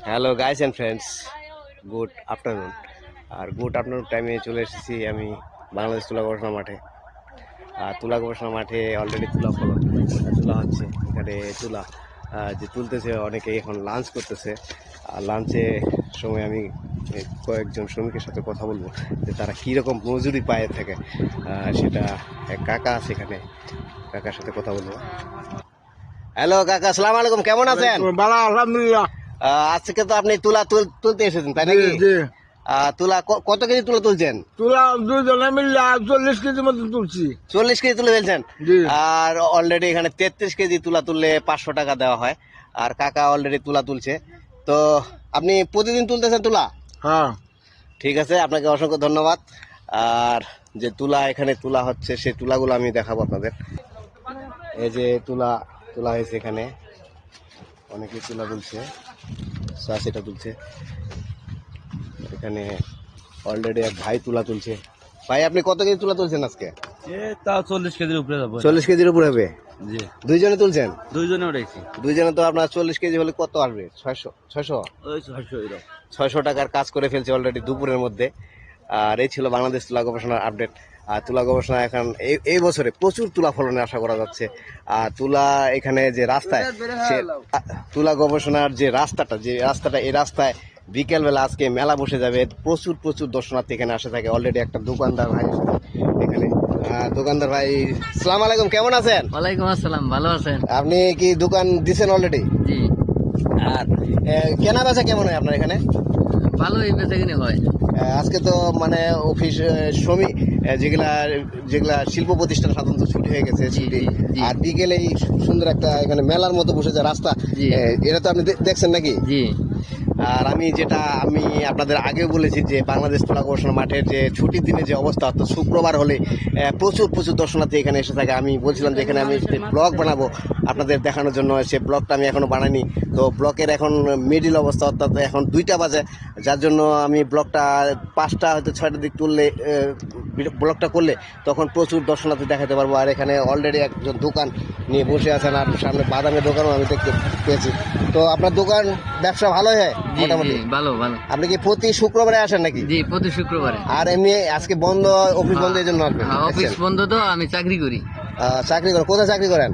Hello guys and friends, good afternoon. আর good afternoon টাইমে চলে এসেছি আমি বাংলাদেশ তুলা গবেষণা মাঠে। আর তুলা গবেষণা মাঠে অলরেডি তোলা হচ্ছে। এখানে তুলা যে তুলতেছে অনেকে এখন লাঞ্চ করতেছে। আর লাঞ্চে সময় আমি কয়েকজন শ্রমিকের সাথে কথা বলবো যে তারা কীরকম মজুরি পায় থাকে। সেটা এক কাকা আছে এখানে, কাকার সাথে কথা বলবো। হ্যালো কাকা, আসসালামু আলাইকুম, কেমন আছেন? ভালো আলহামদুলিল্লাহ। আজকে তো আপনি তুলা তুলতে এসেছেন তাই নাকি? তুলা কত কেজি তুলা তুলছেন? তুলা দুজনে মিলে 40 কেজি মতো তুলছি। 40 কেজি তুলে ফেলছেন। আর অলরেডি এখানে 33 কেজি তুলা তুললে 500 টাকা দেওয়া হয়। আর কাকা অলরেডি তুলা তুলছে। তো আপনি প্রতিদিন তুলতেছেন তুলা? হ্যাঁ, ঠিক আছে, আপনাকে অসংখ্য ধন্যবাদ। আর যে তুলা এখানে তুলা হচ্ছে সেই তুলাগুলো আমি দেখাবো আপনাদের। এই যে তুলা হয়েছে এখানে, অনেকে তুলা তুলছে, সেটা তুলছে এখানে। অলরেডি এক ভাই তুলা তুলছে। ভাই, আপনি কত কেজি তুলা তুলছেন আজকে? তাও 40 কেজির উপরে যাবো। 40 কেজির উপরে হবে। জি, দুইজনে তুলছেন? দুইজনে উঠেছি। দুইজনে তো আপনার 40 কেজি হলে কত আসবে? 600 ওই 600 এরকম। 600 টাকার কাজ করে ফেলছে অলরেডি দুপুরের মধ্যে। আর এই ছিল বাংলাদেশ তুলা গবেষণার আপডেট। আর তুলা গবেষণা এখন এই বছরে প্রচুর তুলা ফলনের আশা করা যাচ্ছে। আর তুলা এখানে যে রাস্তায়, সে তুলা গবেষণার যে রাস্তাটা এই রাস্তায় বিকেলবেলা আজকে মেলা বসে যাবে। প্রচুর দর্শনার্থী এখানে আসে থাকে। অলরেডি একটা দোকানদার ভাই এখানে। দোকানদার ভাই, আসসালামু আলাইকুম, কেমন আছেন? ওয়ালাইকুম আসসালাম, ভালো আছেন? আপনি কি দোকান দিছেন অলরেডি? জি, আর কেনা বেচা কেমন হয় আপনার এখানে? ভালোই বেচাকিনি হয়। আজকে তো মানে অফিস শ্রমিক যেগুলা শিল্প প্রতিষ্ঠান সাধারণত ছুটি হয়ে গেছে, ছুটি। জি। আর বিকেলেই সুন্দর একটা এখানে মেলার মতো বসেছে রাস্তা। জি। এটা তো আপনি দেখছেন নাকি? জি, আর আমি আপনাদের আগে বলেছি যে বাংলাদেশ তুলা গবেষণা মাঠের যে ছুটির দিনে যে অবস্থা, তো শুক্রবার হলে প্রচুর দর্শনার্থী এখানে এসে থাকে। আমি বলছিলাম যে এখানে আমি ব্লগ বানাবো আপনাদের দেখানোর জন্য। সে ব্লগটা আমি এখনো বানাইনি। তো ব্লগের এখন মিডিল অবস্থা, অর্থাৎ এখন 2টা বাজে, যার জন্য আমি ব্লগটা 5টা হয়তো 6টার দিক তুললে ব্লগটা করলে তখন প্রচুর দর্শনার্থী দেখাতে পারবো। আর এখানে অলরেডি একজন দোকান নিয়ে বসে আছেন, আর সামনে বাদামের দোকানও আমি দেখতে পেয়েছি। তো আপনার দোকান ব্যবসা ভালোই হয় জি, মোটামুটি? জি, ভালো। আপনি কি প্রতি শুক্রবারে আসেন নাকি? জি, প্রতি শুক্রবারে। আর এমনি আজকে বন্ধ, অফিস বন্ধ, এই জন্য আসবেন? অফিস বন্ধ তো, আমি চাকরি করি। চাকরি করেন? কোথায় চাকরি করেন?